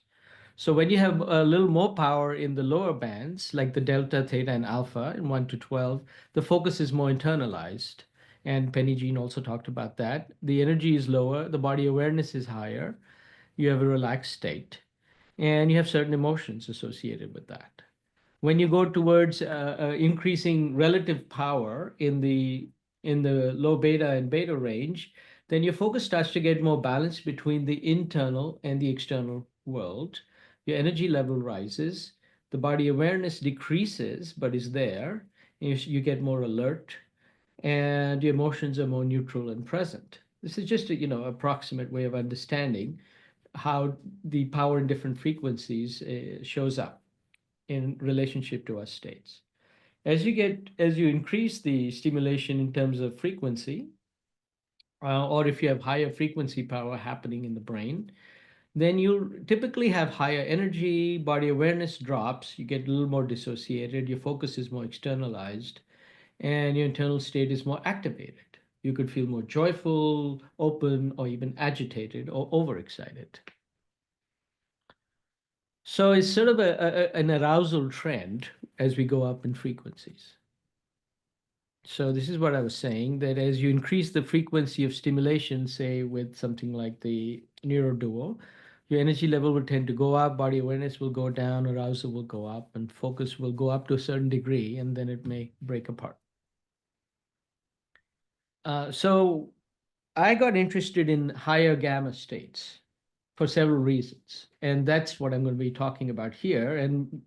So when you have a little more power in the lower bands, like the delta, theta, and alpha in 1 to 12, the focus is more internalized. And Penijean also talked about that. The energy is lower, the body awareness is higher, you have a relaxed state, and you have certain emotions associated with that. When you go towards increasing relative power in the low beta and beta range, then your focus starts to get more balanced between the internal and the external world. Your energy level rises, the body awareness decreases but is there. You get more alert, and your emotions are more neutral and present. This is just a approximate way of understanding how the power in different frequencies shows up in relationship to our states. As you increase the stimulation in terms of frequency, or if you have higher frequency power happening in the brain, then you typically have higher energy, body awareness drops, you get a little more dissociated, your focus is more externalized, and your internal state is more activated. You could feel more joyful, open, or even agitated or overexcited. So it's sort of an arousal trend as we go up in frequencies. So this is what I was saying, that as you increase the frequency of stimulation, say with something like the Neuro Duo, your energy level will tend to go up, body awareness will go down, arousal will go up, and focus will go up to a certain degree, and then it may break apart. So I got interested in higher gamma states for several reasons, and that's what I'm going to be talking about here. And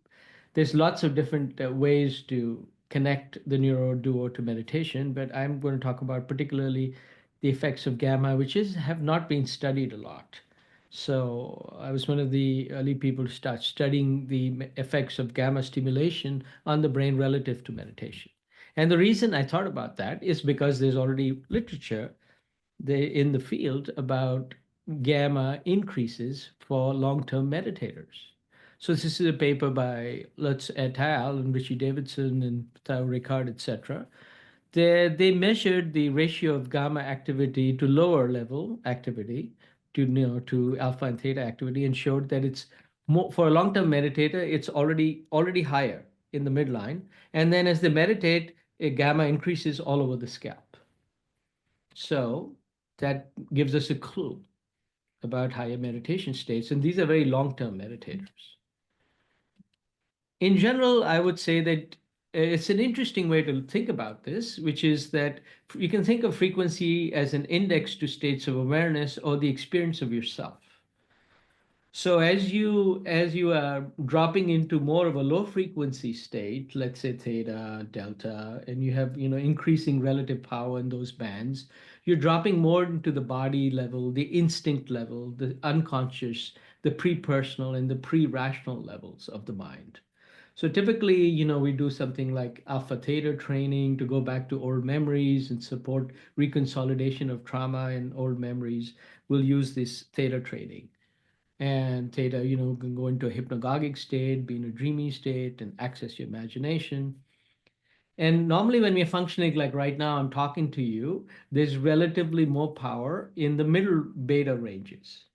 there's lots of different ways to connect the Neuro Duo to meditation, but I'm going to talk about particularly the effects of gamma, which have not been studied a lot. So I was one of the early people to start studying the effects of gamma stimulation on the brain relative to meditation. And the reason I thought about that is because there's already literature in the field about gamma increases for long-term meditators. So this is a paper by Lutz et al. And Richie Davidson and Theo Ricard, etc. They measured the ratio of gamma activity to lower level activity, to alpha and theta activity, and showed that it's more for a long-term meditator, it's already higher in the midline. And then as they meditate, gamma increases all over the scalp. So that gives us a clue about higher meditation states. And these are very long-term meditators. In general, I would say that it's an interesting way to think about this, which is that you can think of frequency as an index to states of awareness or the experience of yourself. So as you are dropping into more of a low frequency state, let's say theta, delta, and you have increasing relative power in those bands, you're dropping more into the body level, the instinct level, the unconscious, the pre-personal, and the pre-rational levels of the mind. So typically, we do something like alpha theta training to go back to old memories and support reconsolidation of trauma and old memories. We'll use this theta training. And theta, can go into a hypnagogic state, be in a dreamy state, and access your imagination. And normally when we're functioning like right now, I'm talking to you, there's relatively more power in the middle beta ranges,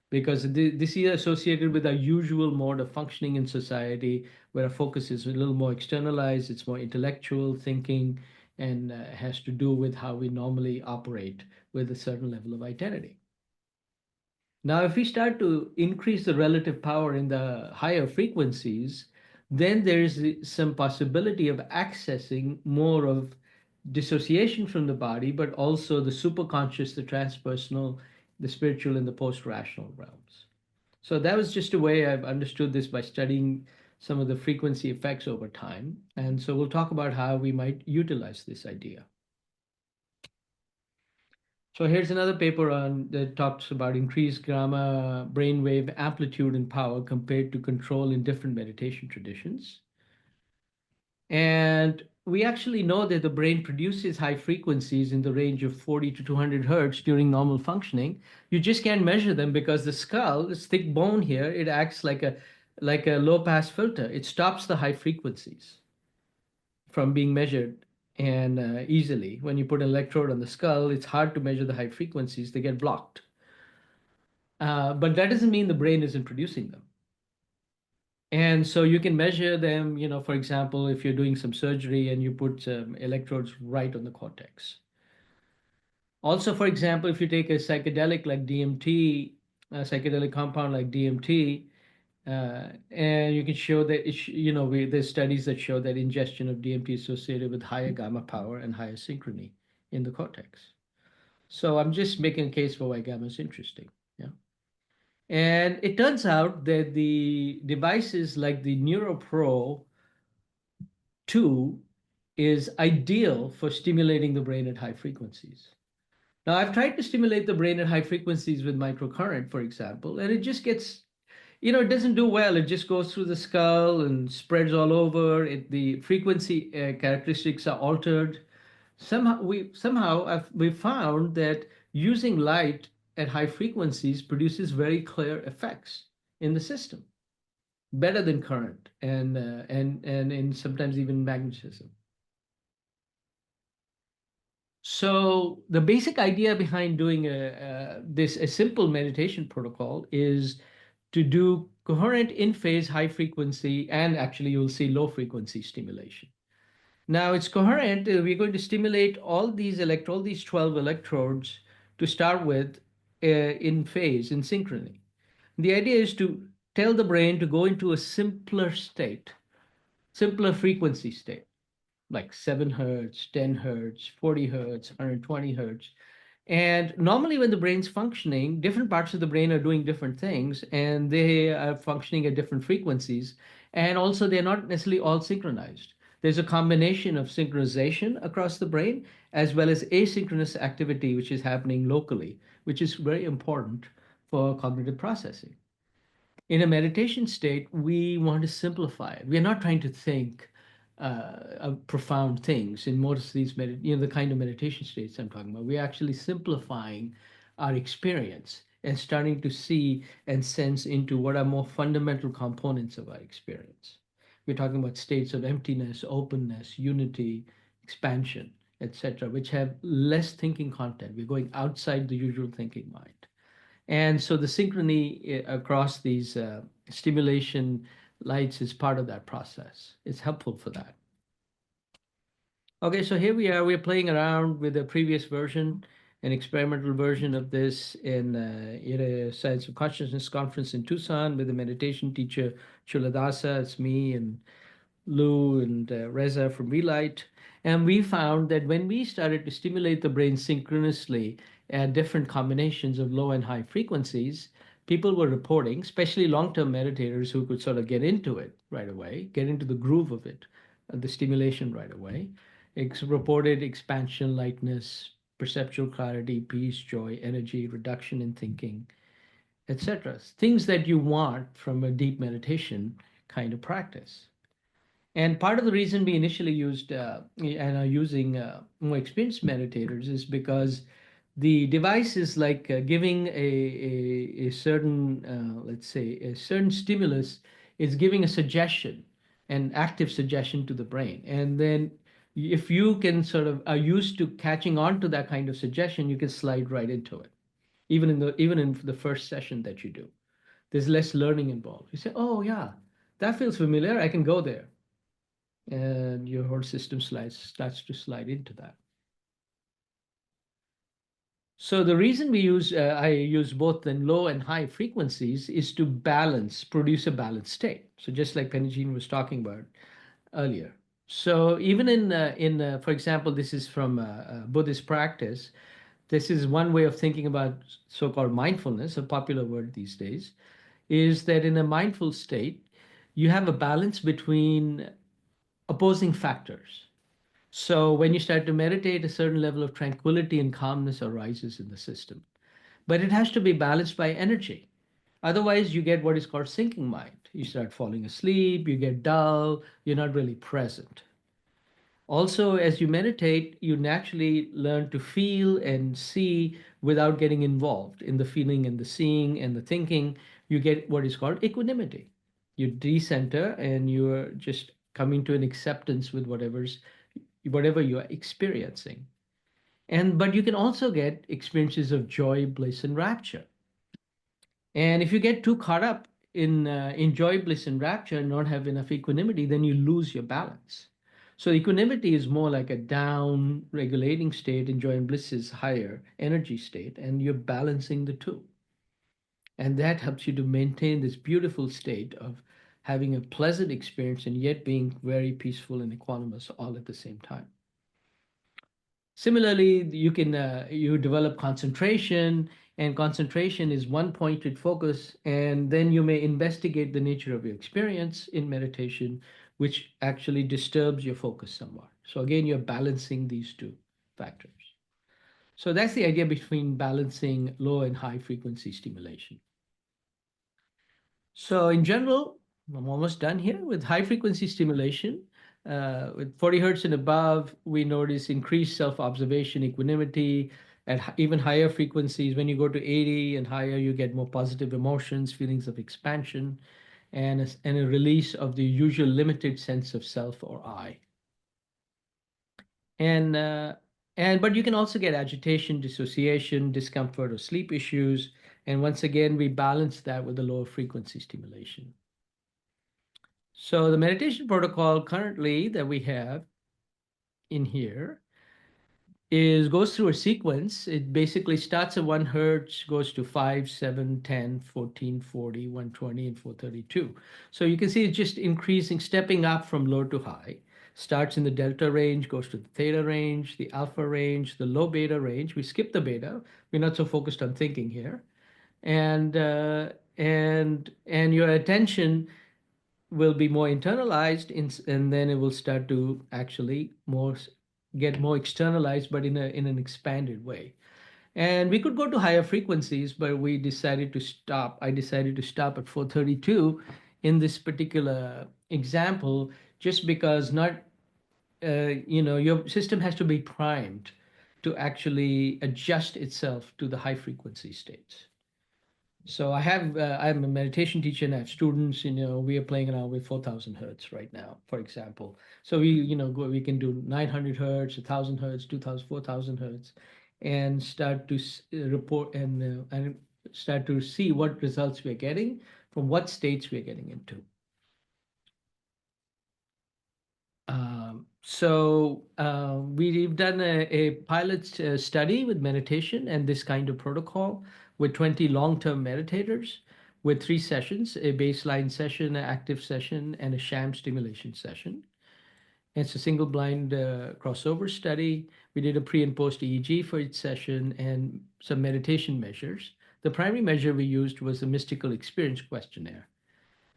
because this is associated with our usual mode of functioning in society, where our focus is a little more externalized, it's more intellectual thinking, and has to do with how we normally operate with a certain level of identity. Now, if we start to increase the relative power in the higher frequencies, then there is some possibility of accessing more of dissociation from the body, but also the superconscious, the transpersonal, the spiritual, and the post-rational realms. So that was just a way I've understood this by studying some of the frequency effects over time. And so we'll talk about how we might utilize this idea. So here's another paper that talks about increased gamma brainwave amplitude and power compared to control in different meditation traditions. And we actually know that the brain produces high frequencies in the range of 40 to 200 hertz during normal functioning. You just can't measure them because the skull, this thick bone here, it acts like a low pass filter. It stops the high frequencies from being measured and easily. When you put an electrode on the skull, it's hard to measure the high frequencies. They get blocked. But that doesn't mean the brain isn't producing them. And so you can measure them, for example, if you're doing some surgery and you put electrodes right on the cortex. Also, for example, if you take a psychedelic like DMT, a psychedelic compound like DMT, and you can show that, there's studies that show that ingestion of DMT is associated with higher gamma power and higher synchrony in the cortex. So I'm just making a case for why gamma is interesting. Yeah. And it turns out that the devices like the Neuro Pro 2 is ideal for stimulating the brain at high frequencies. Now, I've tried to stimulate the brain at high frequencies with microcurrent, for example, and it just gets, it doesn't do well. It just goes through the skull and spreads all over. The frequency characteristics are altered. We found that using light at high frequencies produces very clear effects in the system, better than current and sometimes even magnetism. So the basic idea behind doing a simple meditation protocol is to do coherent in-phase high frequency, and actually you'll see low frequency stimulation. Now it's coherent. We're going to stimulate all these 12 electrodes to start with in phase, in synchrony. The idea is to tell the brain to go into a simpler state, simpler frequency state, like 7 hertz, 10 hertz, 40 hertz, 120 hertz. And normally when the brain's functioning, different parts of the brain are doing different things, and they are functioning at different frequencies. And also they're not necessarily all synchronized. There's a combination of synchronization across the brain, as well as asynchronous activity, which is happening locally, which is very important for cognitive processing. In a meditation state, we want to simplify it. We're not trying to think of profound things in most of these, the kind of meditation states I'm talking about. We're actually simplifying our experience and starting to see and sense into what are more fundamental components of our experience. We're talking about states of emptiness, openness, unity, expansion, etc., which have less thinking content. We're going outside the usual thinking mind. And so the synchrony across these stimulation lights is part of that process. It's helpful for that. Okay, so here we are. We're playing around with a previous version, an experimental version of this in a Science of Consciousness conference in Tucson with a meditation teacher, Chuladasa. It's me and Lou and Reza from Vielight. And we found that when we started to stimulate the brain synchronously at different combinations of low and high frequencies, people were reporting, especially long-term meditators who could sort of get into it right away, get into the groove of it, the stimulation right away. It's reported expansion, lightness, perceptual clarity, peace, joy, energy, reduction in thinking, etc. Things that you want from a deep meditation kind of practice. And part of the reason we initially used and are using more experienced meditators is because the device is like giving a certain, let's say, a certain stimulus is giving a suggestion, an active suggestion to the brain. And then if you can sort of are used to catching on to that kind of suggestion, you can slide right into it, even in the first session that you do. There's less learning involved. You say, oh yeah, that feels familiar. I can go there. And your whole system starts to slide into that. So the reason I use both the low and high frequencies is to produce a balanced state. So just like Penijean was talking about earlier. So even for example, this is from Buddhist practice. This is one way of thinking about so-called mindfulness, a popular word these days, is that in a mindful state, you have a balance between opposing factors. So when you start to meditate, a certain level of tranquility and calmness arises in the system. But it has to be balanced by energy. Otherwise, you get what is called sinking mind. You start falling asleep, you get dull, you're not really present. Also, as you meditate, you naturally learn to feel and see without getting involved in the feeling and the seeing and the thinking. You get what is called equanimity. You decenter and you're just coming to an acceptance with whatever you are experiencing. But you can also get experiences of joy, bliss, and rapture. And if you get too caught up in joy, bliss, and rapture and not have enough equanimity, then you lose your balance. So equanimity is more like a down regulating state, and joy and bliss is higher energy state, and you're balancing the two. And that helps you to maintain this beautiful state of having a pleasant experience and yet being very peaceful and equanimous all at the same time. Similarly, you develop concentration, and concentration is one-pointed focus, and then you may investigate the nature of your experience in meditation, which actually disturbs your focus somewhat. So again, you're balancing these two factors. So that's the idea between balancing low and high frequency stimulation. So in general, I'm almost done here with high frequency stimulation. With 40 hertz and above, we notice increased self-observation, equanimity. At even higher frequencies, when you go to 80 and higher, you get more positive emotions, feelings of expansion, and a release of the usual limited sense of self or I. But you can also get agitation, dissociation, discomfort, or sleep issues. And once again, we balance that with the lower frequency stimulation. So the meditation protocol currently that we have in here goes through a sequence. It basically starts at 1 hertz, goes to 5, 7, 10, 14, 40, 120, and 432. So you can see it's just increasing, stepping up from low to high. Starts in the delta range, goes to the theta range, the alpha range, the low beta range. We skip the beta. We're not so focused on thinking here. And your attention will be more internalized and then it will start to actually get more externalized, but in an expanded way. And we could go to higher frequencies, but we decided to stop. I decided to stop at 432 in this particular example, just because your system has to be primed to actually adjust itself to the high frequency states. So I'm a meditation teacher and I have students, we are playing around with 4,000 hertz right now, for example. So we can do 900 hertz, 1,000 hertz, 2,000, 4,000 hertz, and start to report and start to see what results we're getting from what states we're getting into. We've done a pilot study with meditation and this kind of protocol with 20 long-term meditators with 3 sessions, a baseline session, an active session, and a sham stimulation session. It's a single blind crossover study. We did a pre and post EEG for each session and some meditation measures. The primary measure we used was the mystical experience questionnaire.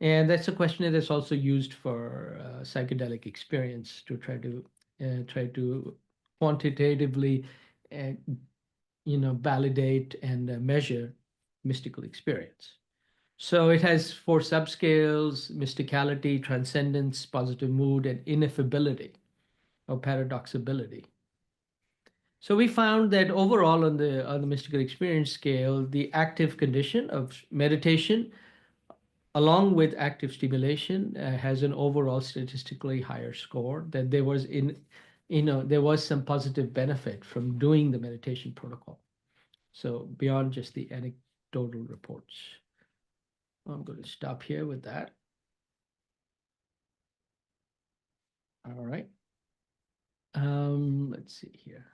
And that's a questionnaire that's also used for psychedelic experience to try to quantitatively, validate and measure mystical experience. So it has 4 subscales: mysticality, transcendence, positive mood, and ineffability or paradoxability. So we found that overall on the mystical experience scale, the active condition of meditation along with active stimulation has an overall statistically higher score, that there was some positive benefit from doing the meditation protocol. So beyond just the anecdotal reports. I'm going to stop here with that. All right. Let's see here.